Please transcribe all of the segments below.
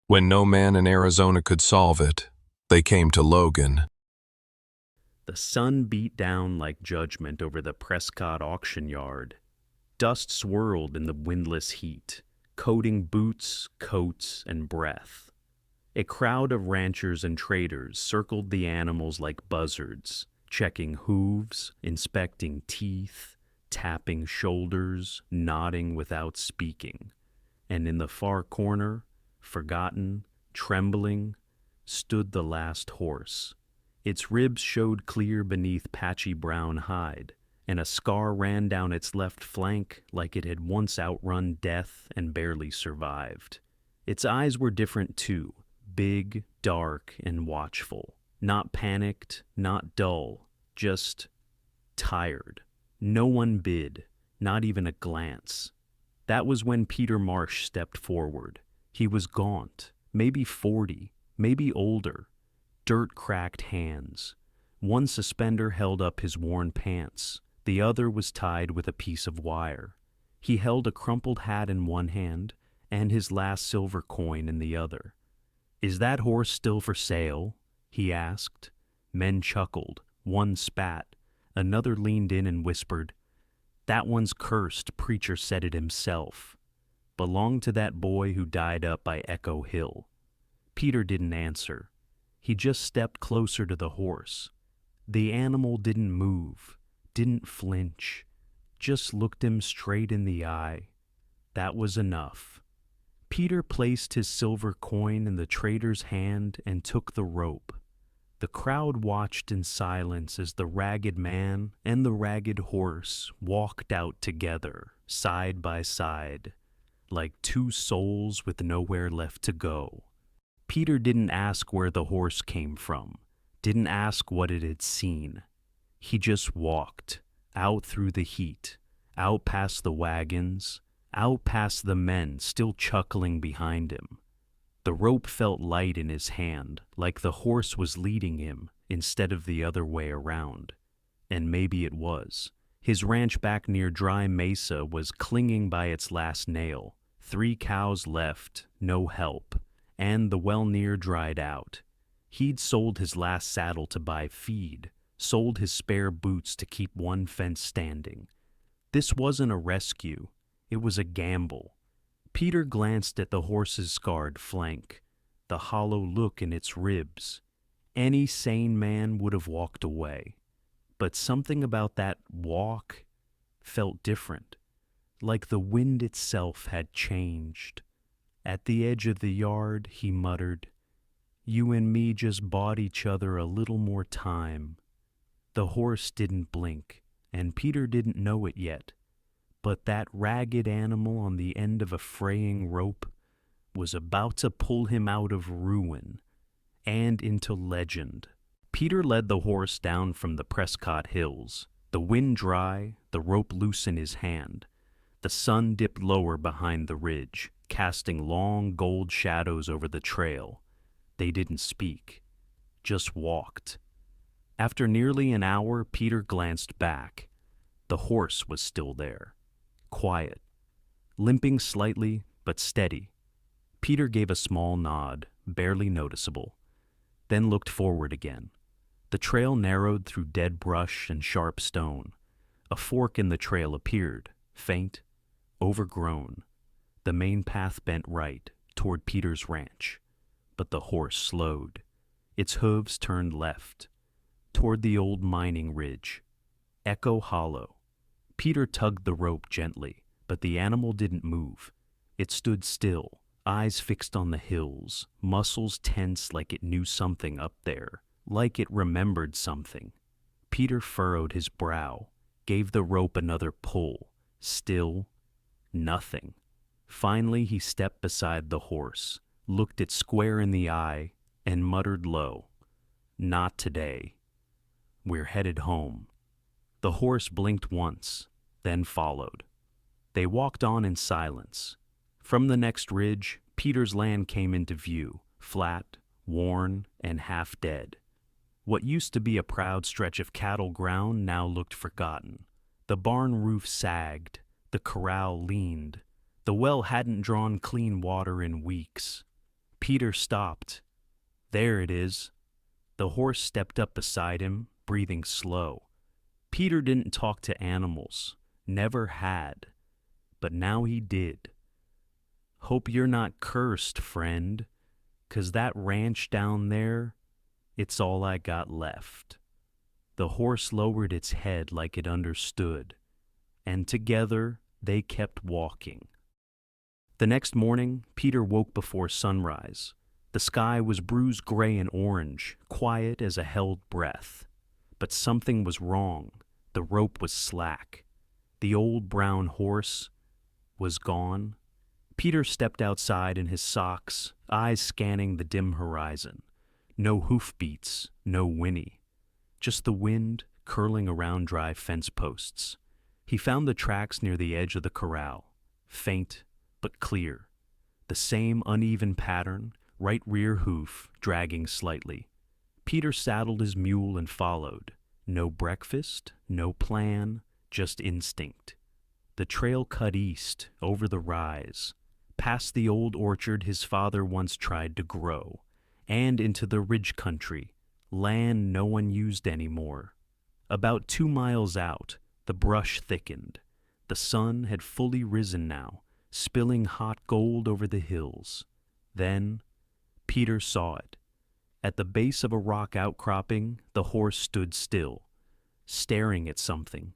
When no man in Arizona could solve it, they came to Logan. The sun beat down like judgment over the Prescott auction yard. Dust swirled in the windless heat, coating boots, coats, and breath. A crowd of ranchers and traders circled the animals like buzzards, checking hooves, inspecting teeth, tapping shoulders, nodding without speaking. And in the far corner, forgotten, trembling, stood the last horse. Its ribs showed clear beneath patchy brown hide, and a scar ran down its left flank like it had once outrun death and barely survived. Its eyes were different too, big, dark, and watchful. Not panicked, not dull, just tired. No one bid, not even a glance. That was when Peter Marsh stepped forward. He was gaunt, maybe 40, maybe older. Dirt-cracked hands. One suspender held up his worn pants. The other was tied with a piece of wire. He held a crumpled hat in one hand and his last silver coin in the other. "Is that horse still for sale?" he asked. Men chuckled. One spat. Another leaned in and whispered, "That one's cursed, preacher said it himself. Belonged to that boy who died up by Echo Hill." Peter didn't answer. He just stepped closer to the horse. The animal didn't move, didn't flinch, just looked him straight in the eye. That was enough. Peter placed his silver coin in the trader's hand and took the rope. The crowd watched in silence as the ragged man and the ragged horse walked out together, side by side, like two souls with nowhere left to go. Peter didn't ask where the horse came from, didn't ask what it had seen. He just walked, out through the heat, out past the wagons, out past the men still chuckling behind him. The rope felt light in his hand, like the horse was leading him instead of the other way around. And maybe it was. His ranch back near Dry Mesa was clinging by its last nail. 3 cows left, no help. And the well near dried out. He'd sold his last saddle to buy feed, sold his spare boots to keep one fence standing. This wasn't a rescue, it was a gamble. Peter glanced at the horse's scarred flank, the hollow look in its ribs. Any sane man would have walked away. But something about that walk felt different, like the wind itself had changed. At the edge of the yard, he muttered, "You and me just bought each other a little more time." The horse didn't blink, and Peter didn't know it yet, but that ragged animal on the end of a fraying rope was about to pull him out of ruin and into legend. Peter led the horse down from the Prescott Hills, the wind dry, the rope loose in his hand. The sun dipped lower behind the ridge, casting long gold shadows over the trail. They didn't speak, just walked. After nearly an hour, Peter glanced back. The horse was still there, quiet, limping slightly but steady. Peter gave a small nod, barely noticeable, then looked forward again. The trail narrowed through dead brush and sharp stone. A fork in the trail appeared, faint, overgrown. The main path bent right, toward Peter's ranch, but the horse slowed. Its hooves turned left, toward the old mining ridge. Echo Hollow. Peter tugged the rope gently, but the animal didn't move. It stood still, eyes fixed on the hills, muscles tense like it knew something up there, like it remembered something. Peter furrowed his brow, gave the rope another pull. Still, nothing. Finally, he stepped beside the horse, looked it square in the eye, and muttered low, "Not today. We're headed home." The horse blinked once, then followed. They walked on in silence. From the next ridge, Peter's land came into view, flat, worn, and half dead. What used to be a proud stretch of cattle ground now looked forgotten. The barn roof sagged, the corral leaned. The well hadn't drawn clean water in weeks. Peter stopped. There it is. The horse stepped up beside him, breathing slow. Peter didn't talk to animals, never had, but now he did. Hope you're not cursed, friend, 'cause that ranch down there, it's all I got left. The horse lowered its head like it understood, and together they kept walking. The next morning, Peter woke before sunrise. The sky was bruised gray and orange, quiet as a held breath. But something was wrong. The rope was slack. The old brown horse was gone. Peter stepped outside in his socks, eyes scanning the dim horizon. No hoofbeats, no whinny. Just the wind curling around dry fence posts. He found the tracks near the edge of the corral, faint but clear. The same uneven pattern, right rear hoof dragging slightly. Peter saddled his mule and followed. No breakfast, no plan, just instinct. The trail cut east, over the rise, past the old orchard his father once tried to grow, and into the ridge country, land no one used anymore. About 2 miles out, the brush thickened. The sun had fully risen now, spilling hot gold over the hills. Then Peter saw it. At the base of a rock outcropping, the horse stood still, staring at something.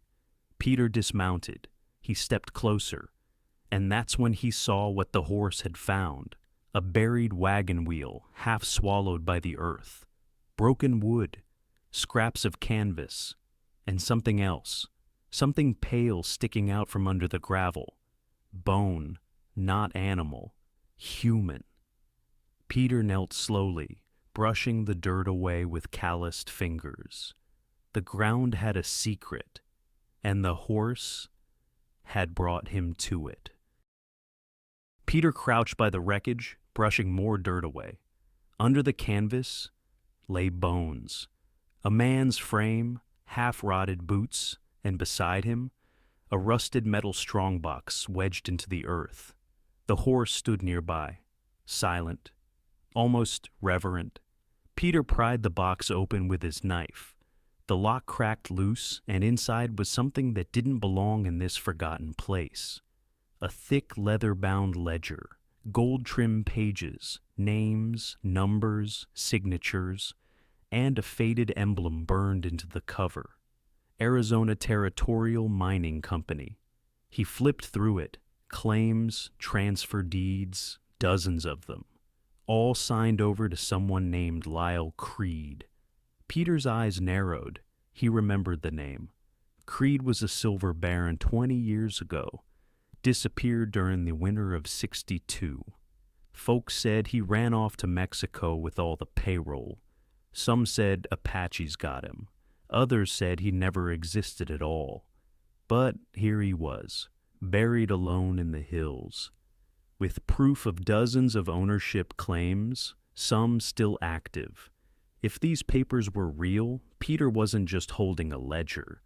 Peter dismounted. He stepped closer, and that's when he saw what the horse had found. A buried wagon wheel, half swallowed by the earth. Broken wood, scraps of canvas, and something else. Something pale sticking out from under the gravel. Bone, not animal, human. Peter knelt slowly, brushing the dirt away with calloused fingers. The ground had a secret, and the horse had brought him to it. Peter crouched by the wreckage, brushing more dirt away. Under the canvas lay bones. A man's frame, half-rotted boots, and beside him, a rusted metal strongbox wedged into the earth. The horse stood nearby, silent, almost reverent. Peter pried the box open with his knife. The lock cracked loose, and inside was something that didn't belong in this forgotten place. A thick leather-bound ledger, gold-trimmed pages, names, numbers, signatures, and a faded emblem burned into the cover. Arizona Territorial Mining Company. He flipped through it. Claims, transfer deeds, dozens of them. All signed over to someone named Lyle Creed. Peter's eyes narrowed. He remembered the name. Creed was a silver baron 20 years ago. Disappeared during the winter of '62. Folks said he ran off to Mexico with all the payroll. Some said Apaches got him. Others said he never existed at all. But here he was, buried alone in the hills, with proof of dozens of ownership claims, some still active. If these papers were real, Peter wasn't just holding a ledger.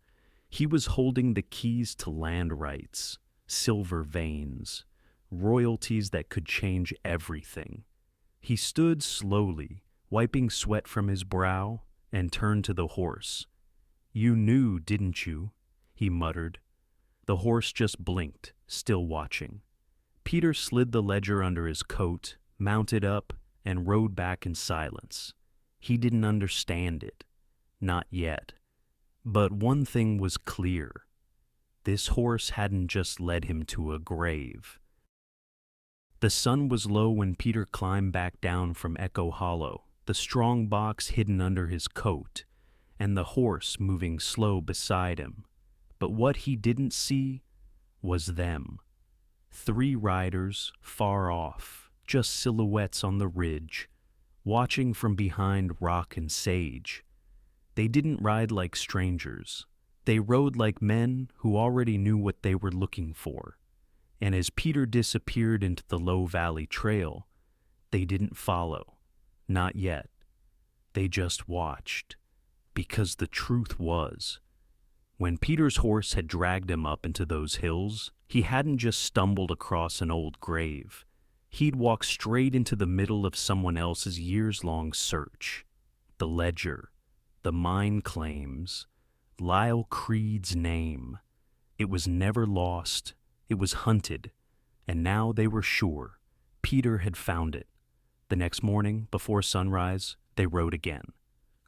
He was holding the keys to land rights, silver veins, royalties that could change everything. He stood slowly, wiping sweat from his brow, and turned to the horse. "You knew, didn't you?" he muttered. The horse just blinked, still watching. Peter slid the ledger under his coat, mounted up, and rode back in silence. He didn't understand it. Not yet. But one thing was clear. This horse hadn't just led him to a grave. The sun was low when Peter climbed back down from Echo Hollow, the strong box hidden under his coat, and the horse moving slow beside him. But what he didn't see was them. 3 riders, far off, just silhouettes on the ridge, watching from behind rock and sage. They didn't ride like strangers. They rode like men who already knew what they were looking for. And as Peter disappeared into the low valley trail, they didn't follow. Not yet. They just watched. Because the truth was, when Peter's horse had dragged him up into those hills, he hadn't just stumbled across an old grave. He'd walk straight into the middle of someone else's years-long search. The ledger, the mine claims, Lyle Creed's name. It was never lost, it was hunted, and now they were sure Peter had found it. The next morning, before sunrise, they rode again.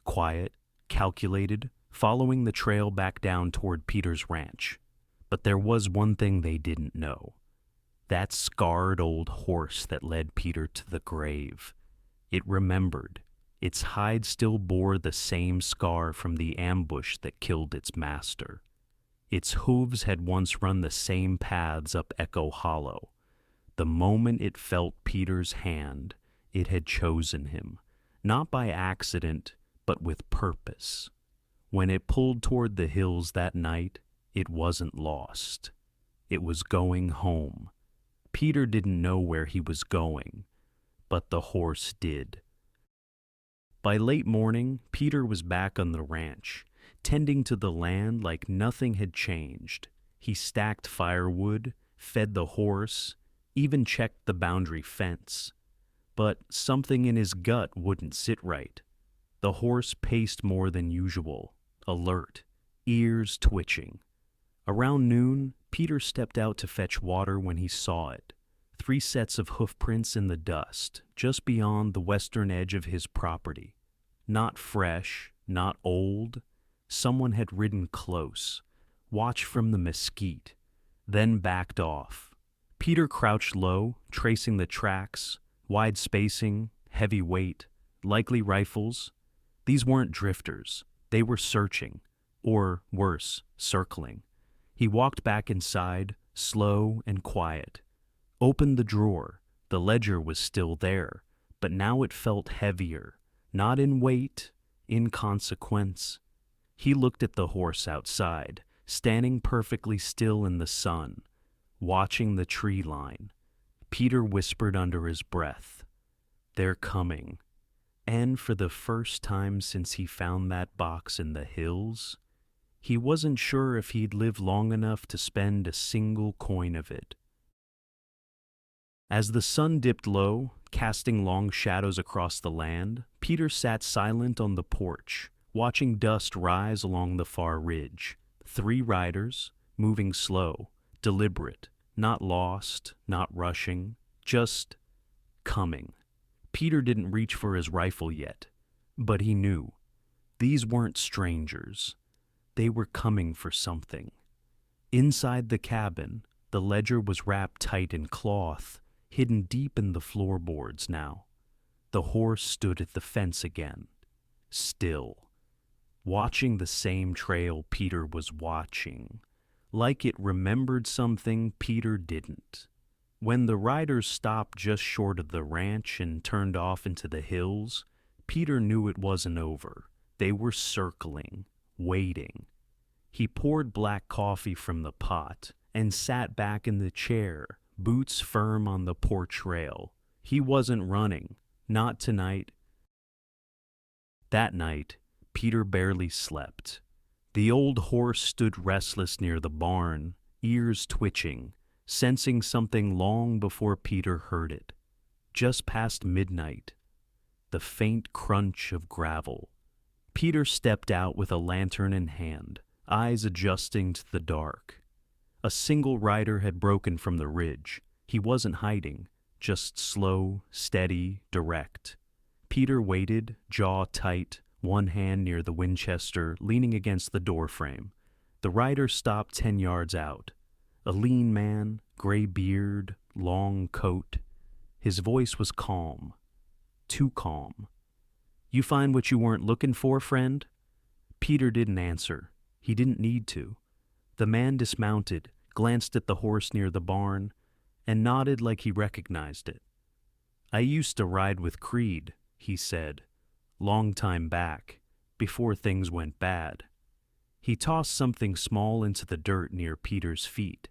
Quiet, calculated, following the trail back down toward Peter's ranch. But there was one thing they didn't know. That scarred old horse that led Peter to the grave. It remembered. Its hide still bore the same scar from the ambush that killed its master. Its hooves had once run the same paths up Echo Hollow. The moment it felt Peter's hand, it had chosen him, not by accident, but with purpose. When it pulled toward the hills that night, it wasn't lost. It was going home. Peter didn't know where he was going, but the horse did. By late morning, Peter was back on the ranch, tending to the land like nothing had changed. He stacked firewood, fed the horse, even checked the boundary fence. But something in his gut wouldn't sit right. The horse paced more than usual, alert, ears twitching. Around noon, Peter stepped out to fetch water when he saw it. 3 sets of hoofprints in the dust, just beyond the western edge of his property. Not fresh, not old. Someone had ridden close, watched from the mesquite, then backed off. Peter crouched low, tracing the tracks, wide spacing, heavy weight, likely rifles. These weren't drifters. They were searching, or worse, circling. He walked back inside, slow and quiet. Opened the drawer. The ledger was still there, but now it felt heavier, not in weight, in consequence. He looked at the horse outside, standing perfectly still in the sun, watching the tree line. Peter whispered under his breath, "They're coming." And for the first time since he found that box in the hills, he wasn't sure if he'd live long enough to spend a single coin of it. As the sun dipped low, casting long shadows across the land, Peter sat silent on the porch, watching dust rise along the far ridge. 3 riders, moving slow, deliberate, not lost, not rushing, just coming. Peter didn't reach for his rifle yet, but he knew. These weren't strangers. They were coming for something. Inside the cabin, the ledger was wrapped tight in cloth, hidden deep in the floorboards now. The horse stood at the fence again, still, watching the same trail Peter was watching, like it remembered something Peter didn't. When the riders stopped just short of the ranch and turned off into the hills, Peter knew it wasn't over. They were circling, waiting. He poured black coffee from the pot and sat back in the chair, boots firm on the porch rail. He wasn't running, not tonight. That night, Peter barely slept. The old horse stood restless near the barn, ears twitching, sensing something long before Peter heard it. Just past midnight, the faint crunch of gravel. Peter stepped out with a lantern in hand, eyes adjusting to the dark. A single rider had broken from the ridge. He wasn't hiding, just slow, steady, direct. Peter waited, jaw tight, one hand near the Winchester, leaning against the doorframe. The rider stopped 10 yards out. A lean man, gray beard, long coat. His voice was calm. Too calm. "You find what you weren't looking for, friend?" Peter didn't answer. He didn't need to. The man dismounted, glanced at the horse near the barn, and nodded like he recognized it. "I used to ride with Creed," he said, "long time back, before things went bad." He tossed something small into the dirt near Peter's feet,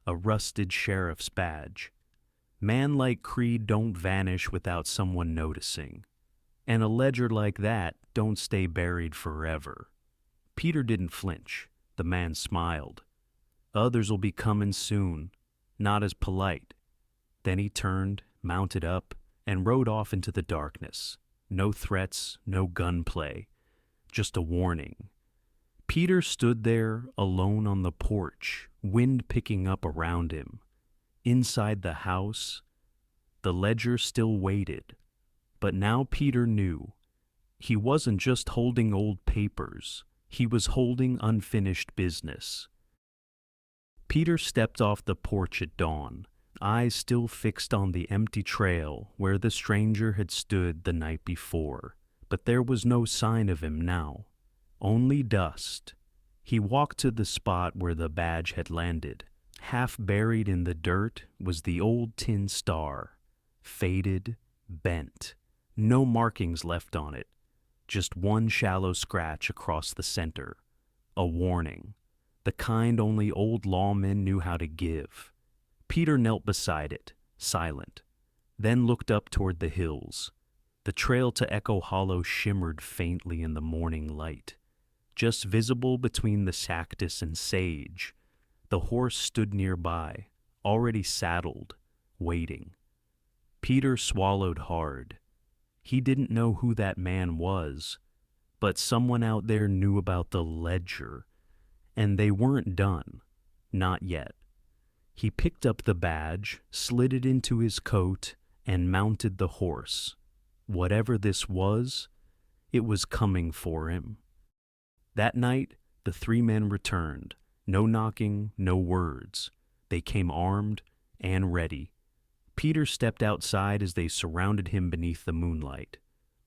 a rusted sheriff's badge. Man like Creed don't vanish without someone noticing, and a ledger like that don't stay buried forever. Peter didn't flinch. The man smiled. "Others'll be comin' soon, not as polite." Then he turned, mounted up, and rode off into the darkness. No threats, no gunplay, just a warning. Peter stood there, alone on the porch, wind picking up around him. Inside the house, the ledger still waited, but now Peter knew. He wasn't just holding old papers, he was holding unfinished business. Peter stepped off the porch at dawn, eyes still fixed on the empty trail where the stranger had stood the night before, but there was no sign of him now, only dust. He walked to the spot where the badge had landed. Half buried in the dirt was the old tin star, faded, bent, no markings left on it, just one shallow scratch across the center, a warning, the kind only old lawmen knew how to give. Peter knelt beside it, silent, then looked up toward the hills. The trail to Echo Hollow shimmered faintly in the morning light, just visible between the cactus and sage. The horse stood nearby, already saddled, waiting. Peter swallowed hard. He didn't know who that man was, but someone out there knew about the ledger, and they weren't done, not yet. He picked up the badge, slid it into his coat, and mounted the horse. Whatever this was, it was coming for him. That night, the three men returned. No knocking, no words. They came armed and ready. Peter stepped outside as they surrounded him beneath the moonlight.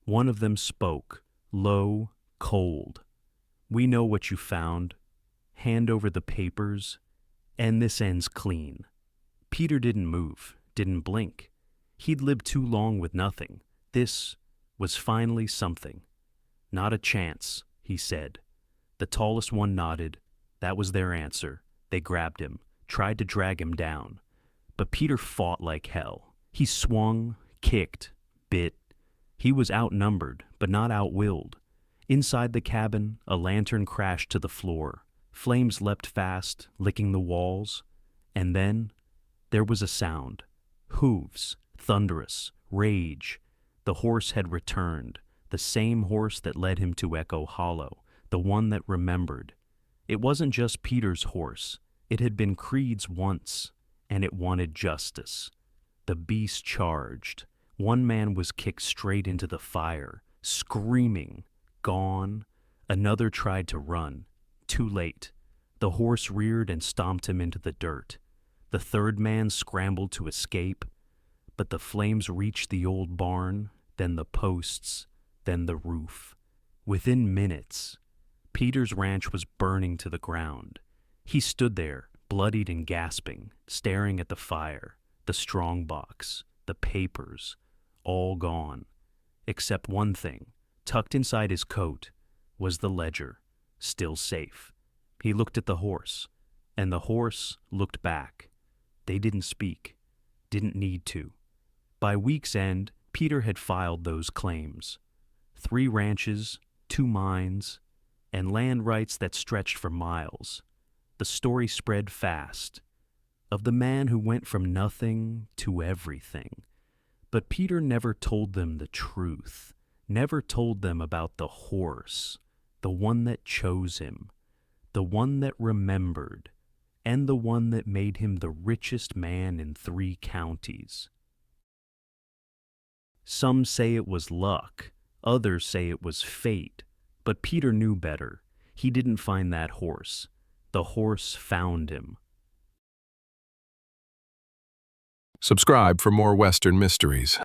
One of them spoke, low, cold. "We know what you found. Hand over the papers, and this ends clean." Peter didn't move, didn't blink. He'd lived too long with nothing. This was finally something. "Not a chance," he said. The tallest one nodded. That was their answer. They grabbed him, tried to drag him down. But Peter fought like hell. He swung, kicked, bit. He was outnumbered, but not outwilled. Inside the cabin, a lantern crashed to the floor. Flames leapt fast, licking the walls. And then there was a sound. Hooves, thunderous, rage. The horse had returned, the same horse that led him to Echo Hollow, the one that remembered. It wasn't just Peter's horse. It had been Creed's once, and it wanted justice. The beast charged. One man was kicked straight into the fire, screaming, gone. Another tried to run. Too late. The horse reared and stomped him into the dirt. The third man scrambled to escape, but the flames reached the old barn, then the posts, then the roof. Within minutes, Peter's ranch was burning to the ground. He stood there, bloodied and gasping, staring at the fire, the strong box, the papers, all gone. Except one thing, tucked inside his coat, was the ledger, still safe. He looked at the horse, and the horse looked back. They didn't speak, didn't need to. By week's end, Peter had filed those claims. 3 ranches, 2 mines, and land rights that stretched for miles. The story spread fast, of the man who went from nothing to everything. But Peter never told them the truth, never told them about the horse, the one that chose him, the one that remembered, and the one that made him the richest man in 3 counties. Some say it was luck, others say it was fate, but Peter knew better. He didn't find that horse. The horse found him. Subscribe for more Western mysteries.